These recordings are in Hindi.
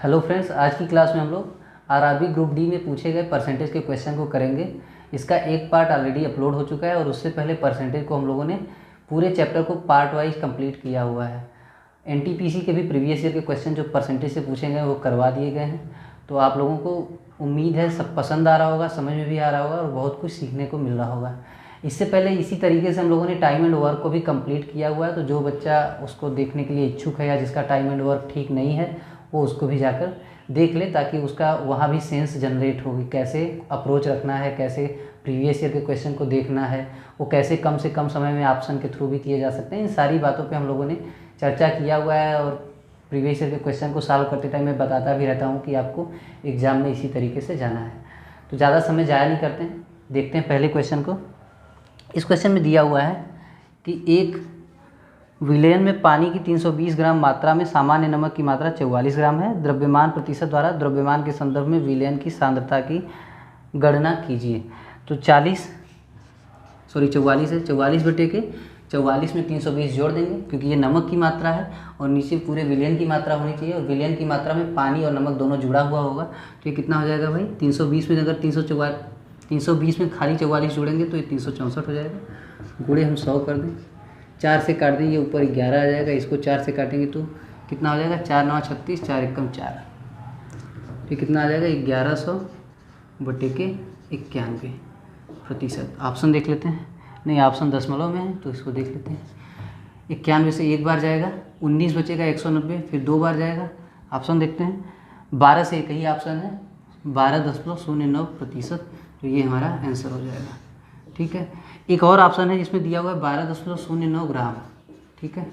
हेलो फ्रेंड्स, आज की क्लास में हम लोग आरआरबी ग्रुप डी में पूछे गए परसेंटेज के क्वेश्चन को करेंगे। इसका एक पार्ट ऑलरेडी अपलोड हो चुका है और उससे पहले परसेंटेज को हम लोगों ने पूरे चैप्टर को पार्ट वाइज कंप्लीट किया हुआ है। एनटीपीसी के भी प्रीवियस ईयर के क्वेश्चन जो परसेंटेज से पूछे गए वो करवा दिए गए हैं। तो आप लोगों को उम्मीद है सब पसंद आ रहा होगा, समझ में भी आ रहा होगा और बहुत कुछ सीखने को मिल रहा होगा। इससे पहले इसी तरीके से हम लोगों ने टाइम एंड वर्क को भी कंप्लीट किया हुआ है। तो जो बच्चा उसको देखने के लिए इच्छुक है या जिसका टाइम एंड वर्क ठीक नहीं है वो उसको भी जाकर देख ले, ताकि उसका वहाँ भी सेंस जनरेट होगी, कैसे अप्रोच रखना है, कैसे प्रीवियस ईयर के क्वेश्चन को देखना है, वो कैसे कम से कम समय में ऑप्शन के थ्रू भी किए जा सकते हैं। इन सारी बातों पे हम लोगों ने चर्चा किया हुआ है और प्रीवियस ईयर के क्वेश्चन को सॉल्व करते टाइम मैं बताता भी रहता हूँ कि आपको एग्ज़ाम में इसी तरीके से जाना है। तो ज़्यादा समय ज़ाया नहीं करते हैं, देखते हैं पहले क्वेश्चन को। इस क्वेश्चन में दिया हुआ है कि एक विलयन में पानी की 320 ग्राम मात्रा में सामान्य नमक की मात्रा 44 ग्राम है। द्रव्यमान प्रतिशत द्वारा द्रव्यमान के संदर्भ में विलयन की सांद्रता की गणना कीजिए। तो 44 है, 44 बटे के 44 में 320 जोड़ देंगे क्योंकि ये नमक की मात्रा है और नीचे पूरे विलयन की मात्रा होनी चाहिए और विलयन की मात्रा में पानी और नमक दोनों जुड़ा हुआ होगा। तो ये कितना हो जाएगा भाई, 320 में अगर 320 में खाली 44 जोड़ेंगे तो ये 364 हो जाएगा। गुणे हम 100 कर दें, 4 से काट देंगे ऊपर 11 आ जाएगा, इसको 4 से काटेंगे तो कितना हो जाएगा, 4 9 36, 4 एकम 4, तो कितना आ जाएगा 1100 बटे के 91%। ऑप्शन देख लेते हैं, नहीं ऑप्शन दशमलव में है तो इसको देख लेते हैं। 91 से एक बार जाएगा, 19 बचेगा 190, फिर 2 बार जाएगा। ऑप्शन देखते हैं, 12 से एक ही ऑप्शन है, 12.09%, तो ये हमारा आंसर हो जाएगा। ठीक है, एक और ऑप्शन है जिसमें दिया हुआ है 12.09 ग्राम। ठीक है,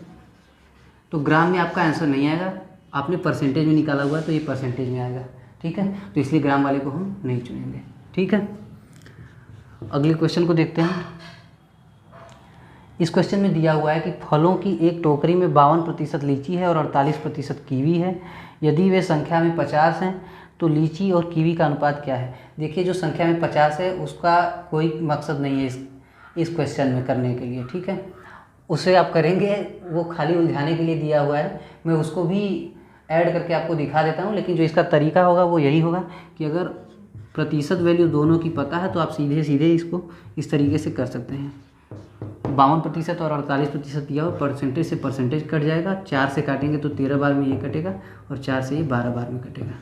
तो ग्राम में आपका आंसर नहीं आएगा, आपने परसेंटेज में निकाला हुआ है तो ये परसेंटेज में आएगा। ठीक है, तो इसलिए ग्राम वाले को हम नहीं चुनेंगे। ठीक है, अगले क्वेश्चन को देखते हैं। इस क्वेश्चन में दिया हुआ है कि फलों की एक टोकरी में 52% लीची है और 48% कीवी है। यदि वे संख्या में 50 हैं तो लीची और कीवी का अनुपात क्या है। देखिए, जो संख्या में 50 है उसका कोई मकसद नहीं है इस क्वेश्चन में करने के लिए। ठीक है, उसे आप करेंगे, वो खाली उलझाने के लिए दिया हुआ है। मैं उसको भी ऐड करके आपको दिखा देता हूँ, लेकिन जो इसका तरीका होगा वो यही होगा कि अगर प्रतिशत वैल्यू दोनों की पता है तो आप सीधे सीधे इसको इस तरीके से कर सकते हैं। 52% और 48% दिया हो, परसेंटेज से परसेंटेज कट जाएगा, 4 से काटेंगे तो 13 बार में ये कटेगा और 4 से ये 12 बार में कटेगा।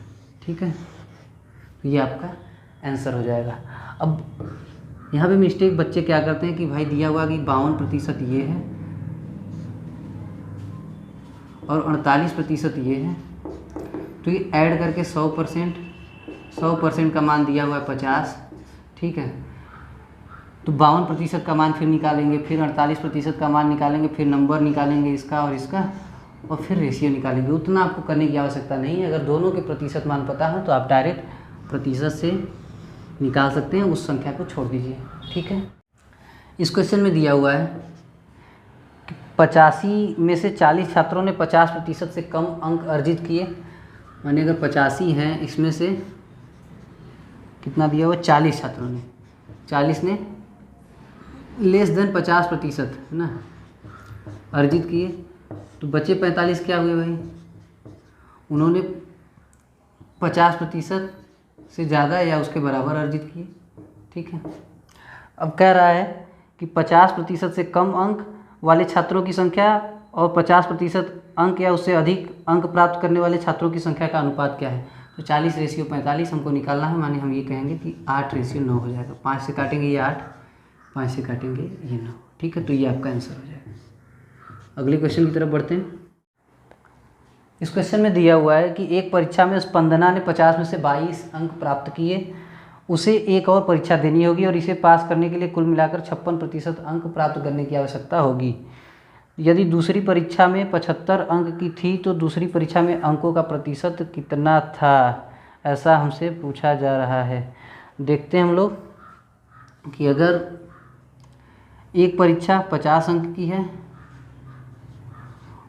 ठीक है, तो ये आपका आंसर हो जाएगा। अब यहाँ पे मिस्टेक बच्चे क्या करते हैं कि भाई दिया हुआ कि 52% ये है और 48% ये है, तो ये ऐड करके 100% का मान दिया हुआ है 50। ठीक है, तो 52% का मान फिर निकालेंगे, फिर 48% का मान निकालेंगे, फिर नंबर निकालेंगे इसका और इसका, और फिर रेशियो निकालेंगे। उतना आपको करने की आवश्यकता नहीं है। अगर दोनों के प्रतिशत मान पता है तो आप डायरेक्ट प्रतिशत से निकाल सकते हैं, उस संख्या को छोड़ दीजिए। ठीक है, इस क्वेश्चन में दिया हुआ है कि 85 में से 40 छात्रों ने 50% से कम अंक अर्जित किए। माने अगर 85 हैं, इसमें से कितना दिया हुआ, 40 छात्रों ने, 40 ने लेस देन 50% है ना अर्जित किए, तो बचे 45 क्या हुए भाई, उन्होंने 50% से ज़्यादा या उसके बराबर अर्जित किए। ठीक है, अब कह रहा है कि 50% से कम अंक वाले छात्रों की संख्या और 50% अंक या उससे अधिक अंक प्राप्त करने वाले छात्रों की संख्या का अनुपात क्या है। तो 40:45 हमको निकालना है। माने हम ये कहेंगे कि 8:9 हो जाएगा। 5 से काटेंगे ये 8, 5 से काटेंगे ये 9। ठीक है, तो ये आपका आंसर हो जाएगा। अगले क्वेश्चन की तरफ बढ़ते हैं। इस क्वेश्चन में दिया हुआ है कि एक परीक्षा में स्पंदना ने 50 में से 22 अंक प्राप्त किए, उसे एक और परीक्षा देनी होगी और इसे पास करने के लिए कुल मिलाकर 56% अंक प्राप्त करने की आवश्यकता होगी। यदि दूसरी परीक्षा में 75 अंक की थी तो दूसरी परीक्षा में अंकों का प्रतिशत कितना था, ऐसा हमसे पूछा जा रहा है। देखते हैं हम लोग कि अगर एक परीक्षा 50 अंक की है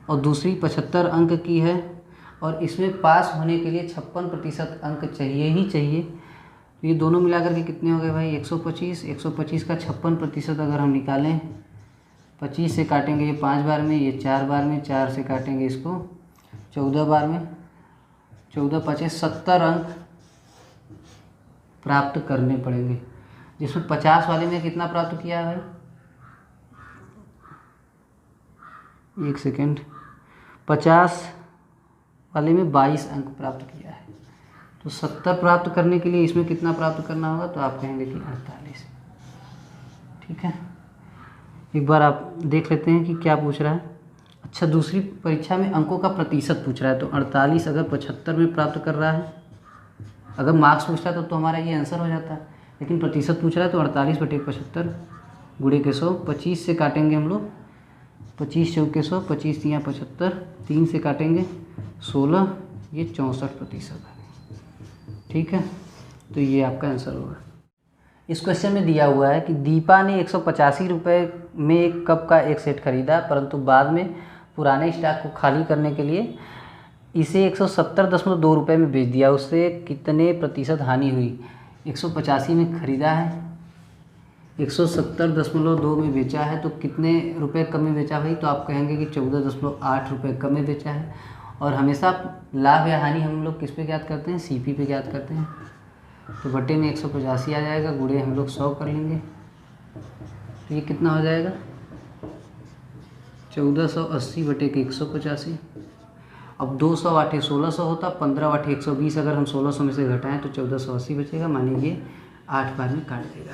और दूसरी 75 अंक की है और इसमें पास होने के लिए 56% अंक चाहिए ही चाहिए, तो ये दोनों मिलाकर के कितने हो गए भाई, 125 का 56% अगर हम निकालें, 25 से काटेंगे ये 5 बार में, ये 4 बार में, 4 से काटेंगे इसको 14 बार में, 14 5 70 अंक प्राप्त करने पड़ेंगे, जिसमें 50 वाले में कितना प्राप्त किया है भाई, 1 सेकेंड, 50 वाले में 22 अंक प्राप्त किया है। तो 70 प्राप्त करने के लिए इसमें कितना प्राप्त करना होगा, तो आप कहेंगे कि 48। ठीक है, एक बार आप देख लेते हैं कि क्या पूछ रहा है। अच्छा, दूसरी परीक्षा में अंकों का प्रतिशत पूछ रहा है, तो 48 अगर 75 में प्राप्त कर रहा है, अगर मार्क्स पूछता है तो हमारा ये आंसर हो जाता है, लेकिन प्रतिशत पूछ रहा है तो 48/75 गुणे के 100, 25 से काटेंगे हम लोग, 25 चौके 100, 25 तियाँ 75, 3 से काटेंगे 16, ये 64% है। ठीक है, तो ये आपका आंसर होगा। इस क्वेश्चन में दिया हुआ है कि दीपा ने 185 रुपये में एक कप का एक सेट खरीदा, परंतु बाद में पुराने स्टॉक को खाली करने के लिए इसे 170.2 रुपये में बेच दिया, उससे कितने प्रतिशत हानि हुई। 185 में ख़रीदा है, 170.2 में बेचा है, तो कितने रुपए कम में बेचा भाई, तो आप कहेंगे कि 14.8 रुपये कम में बेचा है। और हमेशा लाभ या हानि हम लोग किस पे ज्ञात करते हैं, सीपी पे ज्ञात करते हैं। तो बटे में 185 आ जाएगा, गुणे हम लोग 100 कर लेंगे, तो ये कितना हो जाएगा 1480 बटे के 185। अब 200 वाटे 1600 होता, 15 वाटे 120, अगर हम 1600 में से घटाएं तो 1480 बचेगा, माने ये 8 बार में काट देगा।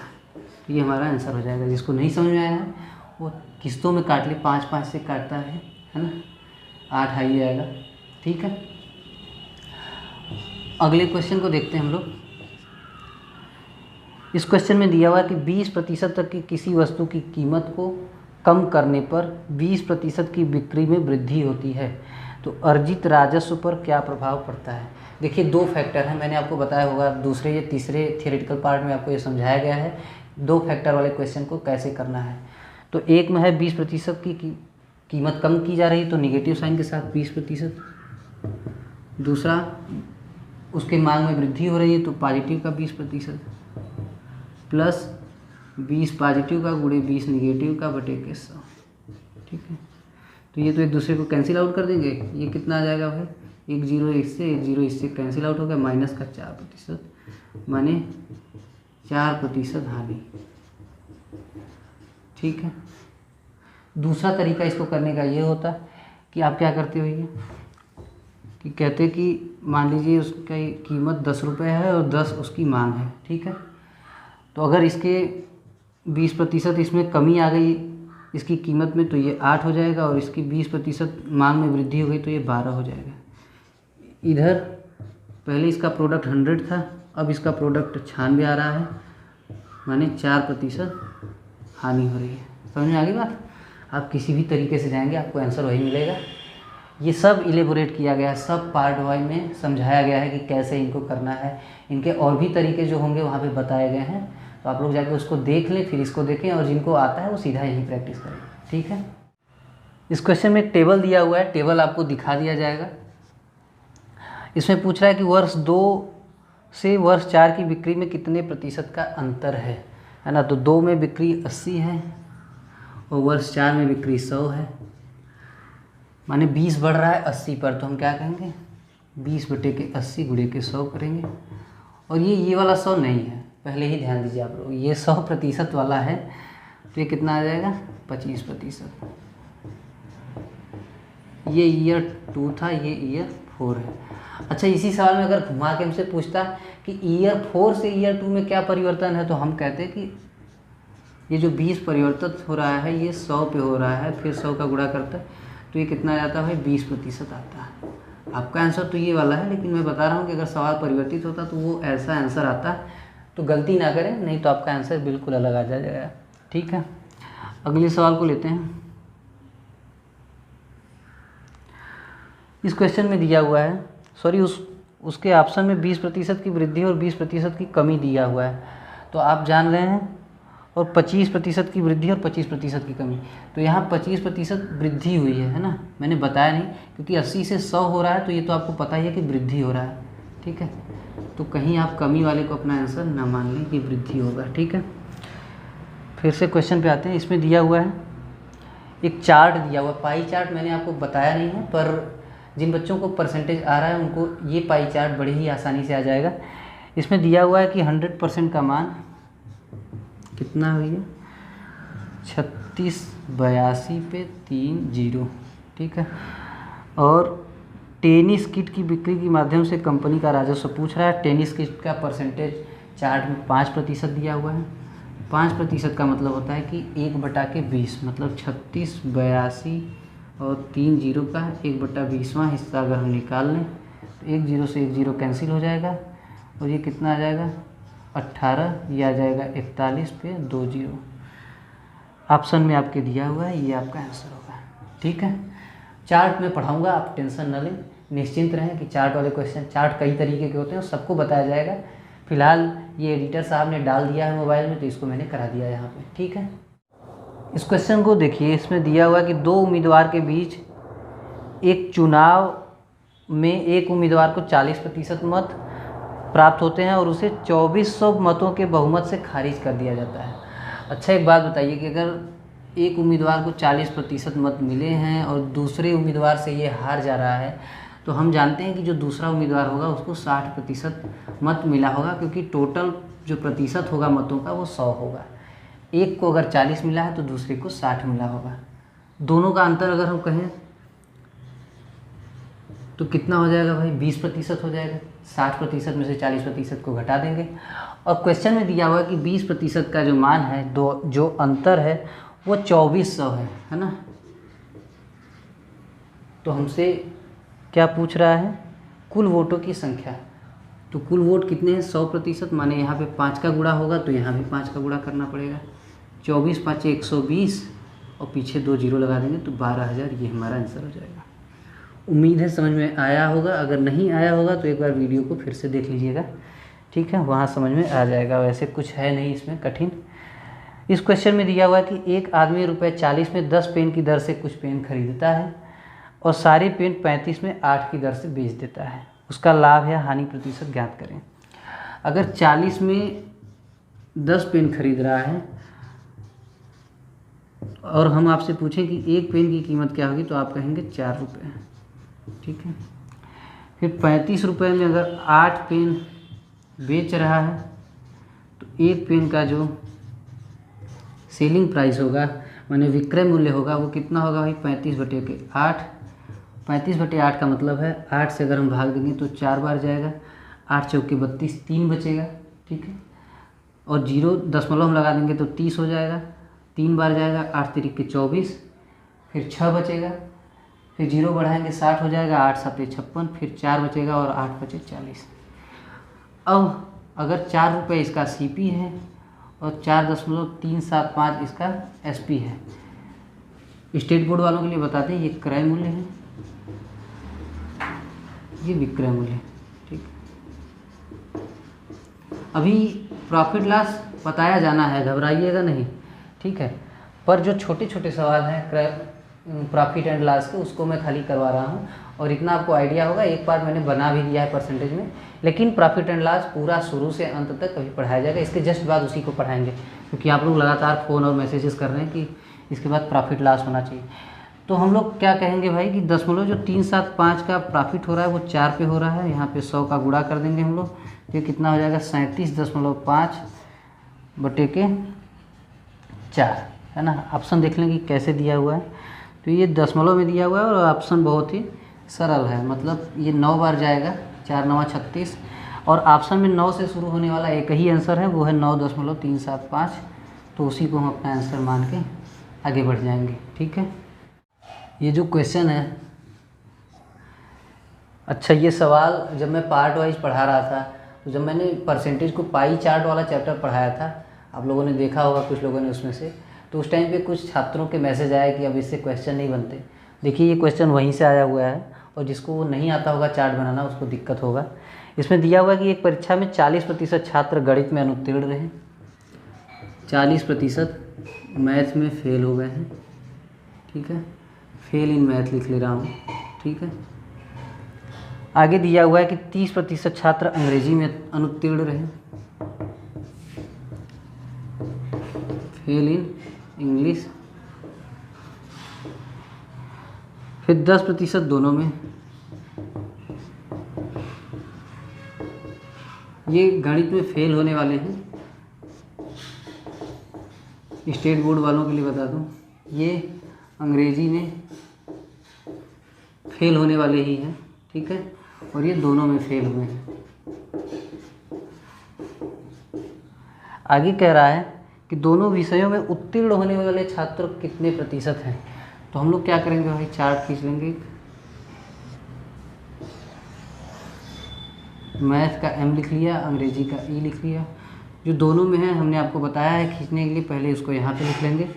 तो ये हमारा आंसर हो जाएगा। जिसको नहीं समझ में आया है वो किस्तों में काट ले, 5-5 से काटता है ना, 8 आ ही जाएगा। ठीक है, अगले क्वेश्चन को देखते हैं हम लोग। इस क्वेश्चन में दिया हुआ है कि 20% तक की किसी वस्तु की कीमत को कम करने पर 20% की बिक्री में वृद्धि होती है, तो अर्जित राजस्व पर क्या प्रभाव पड़ता है। देखिए, 2 फैक्टर हैं, मैंने आपको बताया होगा दूसरे या तीसरे थियोरेटिकल पार्ट में आपको ये समझाया गया है 2 फैक्टर वाले क्वेश्चन को कैसे करना है। तो एक में है 20% की कीमत कम की जा रही है, तो निगेटिव साइन के साथ 20%। दूसरा, उसके मांग में वृद्धि हो रही है, तो पॉजिटिव का 20% प्लस 20 पॉजिटिव का गुणे 20 निगेटिव का बटे के 100। ठीक है, तो ये तो एक दूसरे को कैंसिल आउट कर देंगे। ये कितना आ जाएगा भाई, 1 0 इससे 1 0 इससे कैंसिल आउट हो गया, माइनस का 4%, माने 4% हानि। ठीक है, दूसरा तरीका इसको करने का ये होता है कि आप क्या करते हो ये कि कहते कि मान लीजिए उसका कीमत 10 रुपये है और 10 उसकी मांग है। ठीक है, तो अगर इसके 20% इसमें कमी आ गई इसकी कीमत में, तो ये 8 हो जाएगा, और इसकी 20% मांग में वृद्धि हो गई तो ये 12 हो जाएगा। इधर पहले इसका प्रोडक्ट 100 था, अब इसका प्रोडक्ट 96 आ रहा है, माने 4% हानि हो रही है। समझ में आ गई बात। आप किसी भी तरीके से जाएंगे आपको आंसर वही मिलेगा। ये सब इलेबोरेट किया गया है, सब पार्ट वाइज में समझाया गया है कि कैसे इनको करना है। इनके और भी तरीके जो होंगे वहाँ पे बताए गए हैं, तो आप लोग जाके उसको देख लें, फिर इसको देखें, और जिनको आता है वो सीधा यही प्रैक्टिस करें। ठीक है, इस क्वेश्चन में एक टेबल दिया हुआ है, टेबल आपको दिखा दिया जाएगा। इसमें पूछ रहा है कि वर्ष 2 से वर्ष 4 की बिक्री में कितने प्रतिशत का अंतर है ना। तो 2 में बिक्री 80 है और वर्ष 4 में बिक्री 100 है, माने 20 बढ़ रहा है 80 पर, तो हम क्या कहेंगे 20 बटे के 80 गुणे के 100 करेंगे। और ये वाला 100 नहीं है, पहले ही ध्यान दीजिए आप लोग, ये 100% वाला है, तो ये कितना आ जाएगा 25%। ये ईयर 2 था, ये ईयर 4 है। अच्छा, इसी सवाल में अगर घुमा के हमसे पूछता कि ईयर 4 से ईयर 2 में क्या परिवर्तन है, तो हम कहते हैं कि ये जो 20 परिवर्तित हो रहा है ये 100 पे हो रहा है, फिर 100 का गुणा करता है, तो ये कितना आ जाता है भाई 20% आता है। आपका आंसर तो ये वाला है, लेकिन मैं बता रहा हूँ कि अगर सवाल परिवर्तित होता तो वो ऐसा आंसर आता, तो गलती ना करें, नहीं तो आपका आंसर बिल्कुल अलग आ जाएगा। ठीक है, अगले सवाल को लेते हैं। इस क्वेश्चन में दिया हुआ है, सॉरी उसके ऑप्शन में 20% की वृद्धि और 20% की कमी दिया हुआ है, तो आप जान रहे हैं, और 25% की वृद्धि और 25% की कमी। तो यहाँ 25% वृद्धि हुई है ना, मैंने बताया नहीं, क्योंकि 80 से 100 हो रहा है, तो ये तो आपको पता ही है कि वृद्धि हो रहा है। ठीक है, तो कहीं आप कमी वाले को अपना आंसर ना मान लें कि वृद्धि होगा। ठीक है, फिर से क्वेश्चन पे आते हैं। इसमें दिया हुआ है एक चार्ट दिया हुआ, पाई चार्ट मैंने आपको बताया नहीं है, पर जिन बच्चों को परसेंटेज आ रहा है उनको ये पाई चार्ट बड़े ही आसानी से आ जाएगा। इसमें दिया हुआ है कि 100% का मान कितना हुई है, 3682 पे 30, ठीक है। और टेनिस किट की बिक्री के माध्यम से कंपनी का राजस्व पूछ रहा है। टेनिस किट का परसेंटेज चार्ट में 5% दिया हुआ है। 5% का मतलब होता है कि 1/20, मतलब 3682 और 30 का 1/20वां हिस्सा अगर हम निकाल लें तो 1 0 से 1 0 कैंसिल हो जाएगा और ये कितना आ जाएगा 18, ये आ जाएगा 41 पे 2 0। ऑप्शन में आपके दिया हुआ है, ये आपका आंसर होगा, ठीक है। चार्ट में पढ़ाऊंगा, आप टेंशन न लें, निश्चिंत रहें कि चार्ट वाले क्वेश्चन, चार्ट कई तरीके के होते हैं, सबको बताया जाएगा। फिलहाल ये एडिटर साहब ने डाल दिया है मोबाइल में तो इसको मैंने करा दिया यहाँ पे, ठीक है। इस क्वेश्चन को देखिए, इसमें दिया हुआ कि 2 उम्मीदवार के बीच एक चुनाव में एक उम्मीदवार को 40% मत प्राप्त होते हैं और उसे 2400 मतों के बहुमत से खारिज कर दिया जाता है। अच्छा, एक बात बताइए कि अगर एक उम्मीदवार को 40% मत मिले हैं और दूसरे उम्मीदवार से ये हार जा रहा है, तो हम जानते हैं कि जो दूसरा उम्मीदवार होगा उसको 60% मत मिला होगा, क्योंकि टोटल जो प्रतिशत होगा मतों का वो 100 होगा। एक को अगर 40 मिला है तो दूसरे को 60 मिला होगा। दोनों का अंतर अगर हम कहें तो कितना हो जाएगा भाई, 20% हो जाएगा। 60% में से 40% को घटा देंगे और क्वेश्चन में दिया हुआ है कि 20% का जो मान है, जो अंतर है वो 2400 है ना। तो हमसे क्या पूछ रहा है, कुल वोटों की संख्या। तो कुल वोट कितने हैं, 100%, माने यहाँ पे 5 का गुणा होगा तो यहाँ भी 5 का गुणा करना पड़ेगा। 24 5 120 और पीछे 2 0 लगा देंगे तो 12,000, ये हमारा आंसर हो जाएगा। उम्मीद है समझ में आया होगा, अगर नहीं आया होगा तो एक बार वीडियो को फिर से देख लीजिएगा, ठीक है, वहाँ समझ में आ जाएगा। वैसे कुछ है नहीं इसमें कठिन। इस क्वेश्चन में दिया हुआ है कि एक आदमी ₹40 में 10 पेन की दर से कुछ पेन खरीदता है और सारे पेन 35 में 8 की दर से बेच देता है। उसका लाभ या हानि प्रतिशत ज्ञात करें। अगर 40 में 10 पेन खरीद रहा है और हम आपसे पूछें कि एक पेन की कीमत क्या होगी, तो आप कहेंगे 4 रुपये, ठीक है। फिर 35 रुपये में अगर 8 पेन बेच रहा है तो एक पेन का जो सेलिंग प्राइस होगा, माने विक्रय मूल्य होगा, वो कितना होगा भाई, 35/8। 35/8 का मतलब है 8 से अगर हम भाग देंगे तो 4 बार जाएगा, 8 चौके 32, 3 बचेगा, ठीक है। और 0 दशमलव हम लगा देंगे तो 30 हो जाएगा, 3 बार जाएगा, 8 तिरिक 24, फिर 6 बचेगा, फिर 0 बढ़ाएंगे 60 हो जाएगा, 8 7 56, फिर 4 बचेगा और 8 बचे 40। अब अगर 4 रुपये इसका CP है और 4.375 इसका SP है। स्टेट बोर्ड वालों के लिए बताते हैं, ये क्रय मूल्य है, ये विक्रय मूल्य है, ठीक। अभी प्रॉफिट लॉस बताया जाना है, घबराइएगा नहीं, ठीक है। पर जो छोटे छोटे सवाल हैं क्रय प्रॉफिट एंड लॉस के, उसको मैं खाली करवा रहा हूँ और इतना आपको आइडिया होगा। एक बार मैंने बना भी दिया है परसेंटेज में, लेकिन प्रॉफिट एंड लॉस पूरा शुरू से अंत तक कभी पढ़ाया जाएगा। इसके जस्ट बाद उसी को पढ़ाएंगे, क्योंकि आप लोग लगातार फ़ोन और मैसेजेस कर रहे हैं कि इसके बाद प्रॉफिट लॉस होना चाहिए। तो हम लोग क्या कहेंगे भाई कि 0.375 का प्रॉफिट हो रहा है वो 4 पे हो रहा है, यहाँ पे 100 का गुणा कर देंगे हम लोग, तो कितना हो जाएगा 37.5/4, है ना। ऑप्शन देख लें कि कैसे दिया हुआ है, तो ये दशमलव में दिया हुआ है और ऑप्शन बहुत ही सरल है, मतलब ये 9 बार जाएगा, 4 9 36, और ऑप्शन में 9 से शुरू होने वाला एक ही आंसर है, वो है 9.375, तो उसी को हम अपना आंसर मान के आगे बढ़ जाएंगे, ठीक है। ये जो क्वेश्चन है, अच्छा ये सवाल जब मैं पार्ट वाइज पढ़ा रहा था, तो जब मैंने परसेंटेज को पाई चार्ट वाला चैप्टर पढ़ाया था, आप लोगों ने देखा होगा कुछ लोगों ने उसमें से, तो उस टाइम पे कुछ छात्रों के मैसेज आया कि अब इससे क्वेश्चन नहीं बनते। देखिए ये क्वेश्चन वहीं से आया हुआ है, और जिसको वो नहीं आता होगा चार्ट बनाना उसको दिक्कत होगा। इसमें दिया हुआ है कि एक परीक्षा में 40% छात्र गणित में अनुत्तीर्ण रहे, 40% मैथ में फेल हो गए हैं, ठीक है, फेल इन मैथ लिख ले रहा हूँ, ठीक है। आगे दिया हुआ है कि 30% छात्र अंग्रेजी में अनुत्तीर्ण रहे, फेल इन इंग्लिश। फिर 10% दोनों में, ये गणित में फेल होने वाले हैं, स्टेट बोर्ड वालों के लिए बता दूं, ये अंग्रेजी में फेल होने वाले ही हैं, ठीक है, और ये दोनों में फेल हुए हैं। आगे कह रहा है कि दोनों विषयों में उत्तीर्ण होने वाले छात्र कितने प्रतिशत हैं। तो हम लोग क्या करेंगे भाई, चार्ट खींच लेंगे, मैथ का M लिख लिया, अंग्रेजी का E लिख लिया, जो दोनों में है हमने आपको बताया है खींचने के लिए, पहले उसको यहाँ पे लिख लेंगे।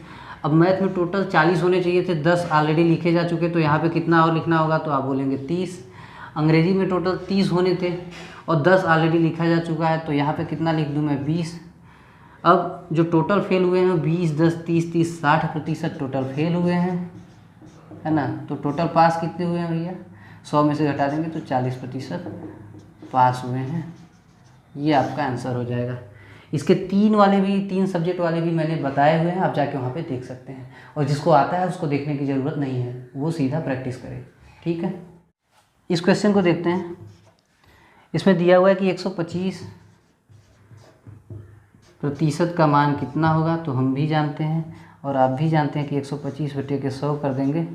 अब मैथ में टोटल 40 होने चाहिए थे, 10 ऑलरेडी लिखे जा चुके, तो यहाँ पे कितना और लिखना होगा, तो आप बोलेंगे 30। अंग्रेजी में टोटल 30 होने थे और 10 ऑलरेडी लिखा जा चुका है, तो यहाँ पे कितना लिख दूँ मैं, 20। अब जो टोटल फेल हुए हैं 20, 10, 30, 30, 60% टोटल फेल हुए हैं, है ना। तो टोटल पास कितने हुए हैं भैया, 100 में से घटा देंगे तो 40% पास हुए हैं। ये आपका आंसर हो जाएगा। इसके 3 सब्जेक्ट वाले भी मैंने बताए हुए हैं, आप जाके वहाँ पे देख सकते हैं, और जिसको आता है उसको देखने की ज़रूरत नहीं है, वो सीधा प्रैक्टिस करे, ठीक है। इस क्वेश्चन को देखते हैं। इसमें दिया हुआ है कि 125% का मान कितना होगा, तो हम भी जानते हैं और आप भी जानते हैं कि 125/100 कर देंगे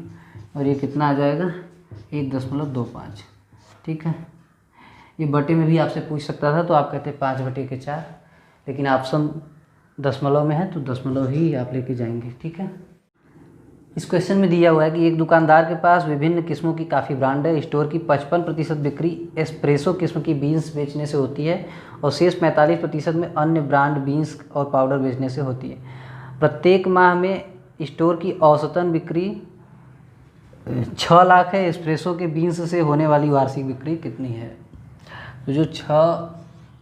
और ये कितना आ जाएगा, 1.25, ठीक है। ये बटे में भी आपसे पूछ सकता था, तो आप कहते 5/4, लेकिन ऑप्शन दशमलव में है तो दशमलव ही आप लेके जाएंगे, ठीक है। इस क्वेश्चन में दिया हुआ है कि एक दुकानदार के पास विभिन्न किस्मों की काफ़ी ब्रांड है। स्टोर की 55% बिक्री एस्प्रेसो किस्म की बीन्स बेचने से होती है और शेष 45% में अन्य ब्रांड बीन्स और पाउडर बेचने से होती है। प्रत्येक माह में स्टोर की औसतन बिक्री 6 लाख है। एस्प्रेसो के बीन्स से होने वाली वार्षिक बिक्री कितनी है। तो जो 6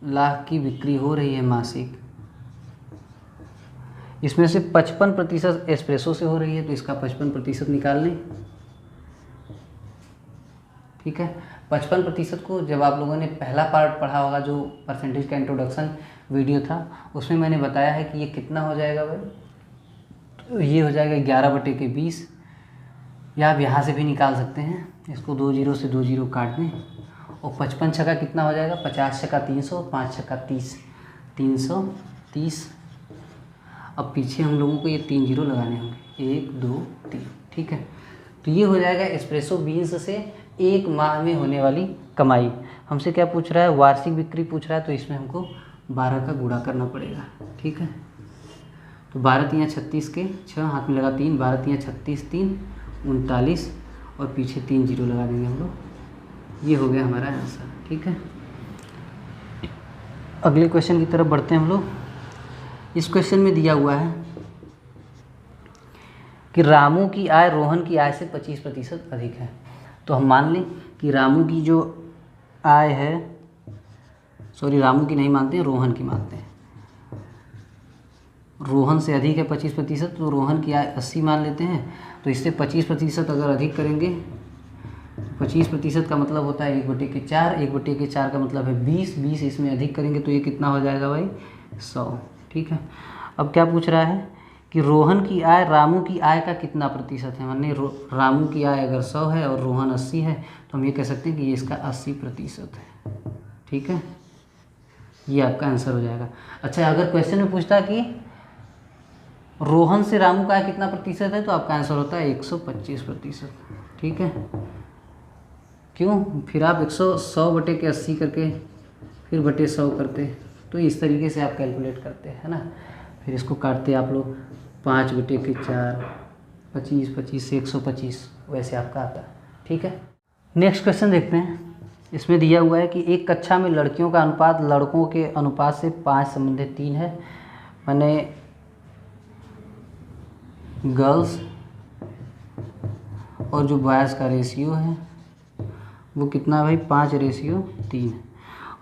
लाख की बिक्री हो रही है मासिक, इसमें से 55% एस्प्रेसो से हो रही है, तो इसका 55% निकाल लें, ठीक है। 55% को जब आप लोगों ने पहला पार्ट पढ़ा होगा, जो परसेंटेज का इंट्रोडक्शन वीडियो था, उसमें मैंने बताया है कि ये कितना हो जाएगा भाई, तो ये हो जाएगा 11/20, या आप यहाँ से भी निकाल सकते हैं। इसको 2 0 से 2 0 काट दें और 55 छक्का कितना हो जाएगा, 50 छक्का 300, 5 छक्का 30, 330। अब पीछे हम लोगों को ये 3 0 लगाने होंगे, 1 2 3, ठीक है। तो ये हो जाएगा एस्प्रेसो बीन्स से एक माह में होने वाली कमाई। हमसे क्या पूछ रहा है, वार्षिक बिक्री पूछ रहा है, तो इसमें हमको 12 का गुणा करना पड़ेगा, ठीक है। तो 12 3 36 के 6 हाथ में लगा 3, 12 3 36, 3 39 और पीछे 3 0 लगा देंगे हम लोग। ये हो गया हमारा आंसर, ठीक है। अगले क्वेश्चन की तरफ बढ़ते हैं हम लोग। इस क्वेश्चन में दिया हुआ है कि रामू की आय रोहन की आय से 25% अधिक है। तो हम मान लें कि रामू की जो आय है, रामू की नहीं मानते हैं, रोहन की मानते हैं। रोहन से अधिक है 25%, तो रोहन की आय 80 मान लेते हैं। तो इससे 25% अगर अधिक करेंगे, 25% का मतलब होता है 1/4, 1/4 का मतलब है 20, 20 इसमें अधिक करेंगे तो ये कितना हो जाएगा भाई, 100, ठीक है। अब क्या पूछ रहा है कि रोहन की आय रामू की आय का कितना प्रतिशत है। माने रामू की आय अगर 100 है और रोहन 80 है, तो हम ये कह सकते हैं कि ये इसका 80% है, ठीक है। ये आपका आंसर हो जाएगा। अच्छा, अगर क्वेश्चन में पूछता कि रोहन से रामू का आय कितना प्रतिशत है, तो आपका आंसर होता है 125%, ठीक है। क्यों, फिर आप 100/80 करके फिर बटे 100 करते, तो इस तरीके से आप कैलकुलेट करते हैं, है ना। फिर इसको काटते आप लोग 5/4, 25, 25 से 125, वैसे आपका आता है, ठीक है। नेक्स्ट क्वेश्चन देखते हैं। इसमें दिया हुआ है कि एक कक्षा में लड़कियों का अनुपात लड़कों के अनुपात से 5/3 है। माने गर्ल्स और जो बॉयज़ का रेशियो है वो कितना भाई, 5/3।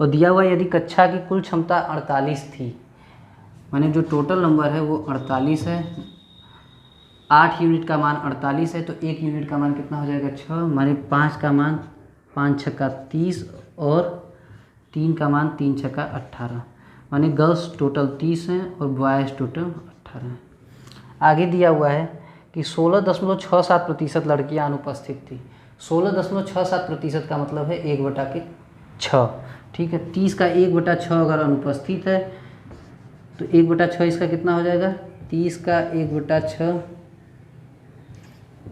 और दिया हुआ यदि कक्षा की कुल क्षमता 48 थी, माने जो टोटल नंबर है वो 48 है, 8 यूनिट का मान 48 है, तो 1 यूनिट का मान कितना हो जाएगा, 6। माने 5 का मान 5 छक्का 30 और 3 का मान 3 छक्का 18। माने गर्ल्स टोटल 30 हैं और बॉयज़ टोटल 18 हैं। आगे दिया हुआ है कि 16.67% लड़कियाँ अनुपस्थित थी। 16.67% का मतलब है 1/6। ठीक है। 30 का 1/6 अगर अनुपस्थित है तो 1/6 इसका कितना हो जाएगा, 30 का 1/6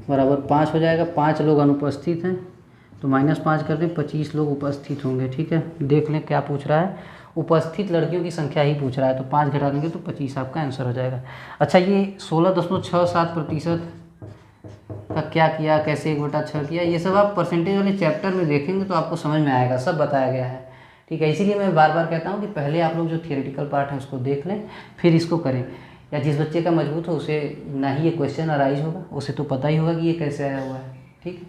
बराबर 5 हो जाएगा। 5 लोग अनुपस्थित हैं तो -5 कर दें, 25 लोग उपस्थित होंगे। ठीक है, देख लें क्या पूछ रहा है, उपस्थित लड़कियों की संख्या ही पूछ रहा है, तो 5 घटा देंगे तो 25 आपका आंसर हो जाएगा। अच्छा, ये 16.67% का क्या किया, कैसे 1/6 किया, ये सब आप परसेंटेज वाले चैप्टर में देखेंगे तो आपको समझ में आएगा, सब बताया गया है। ठीक है, इसीलिए मैं बार बार कहता हूँ कि पहले आप लोग जो थियोरेटिकल पार्ट है उसको देख लें, फिर इसको करें। या जिस बच्चे का मजबूत हो उसे ना ही ये क्वेश्चन अराइज होगा, उसे तो पता ही होगा कि ये कैसे आया हुआ है। ठीक है,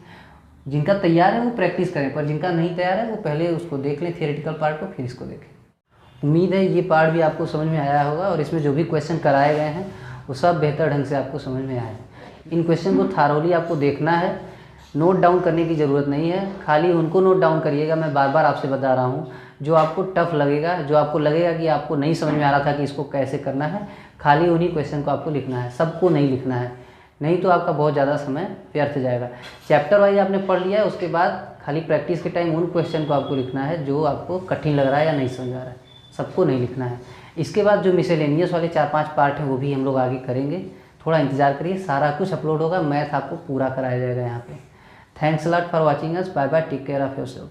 जिनका तैयार है वो प्रैक्टिस करें, पर जिनका नहीं तैयार है वो पहले उसको देख लें थियोरेटिकल पार्ट को, फिर इसको देखें। उम्मीद है ये पार्ट भी आपको समझ में आया होगा और इसमें जो भी क्वेश्चन कराए गए हैं वो सब बेहतर ढंग से आपको समझ में आए। इन क्वेश्चन को थारोली आपको देखना है, नोट डाउन करने की ज़रूरत नहीं है, खाली उनको नोट डाउन करिएगा। मैं बार बार आपसे बता रहा हूँ, जो आपको टफ लगेगा, जो आपको लगेगा कि आपको नहीं समझ में आ रहा था कि इसको कैसे करना है, खाली उन्हीं क्वेश्चन को आपको लिखना है, सबको नहीं लिखना है, नहीं तो आपका बहुत ज़्यादा समय व्यर्थ जाएगा। चैप्टर वाइज आपने पढ़ लिया है, उसके बाद खाली प्रैक्टिस के टाइम उन क्वेश्चन को आपको लिखना है जो आपको कठिन लग रहा है या नहीं समझ आ रहा है, सबको नहीं लिखना है। इसके बाद जो मिसेलेनियस वाले 4-5 पार्ट हैं वो भी हम लोग आगे करेंगे, थोड़ा इंतजार करिए, सारा कुछ अपलोड होगा, मैथ आपको पूरा कराया जाएगा यहाँ पे। Thanks a lot for watching us, bye bye, take care of yourself.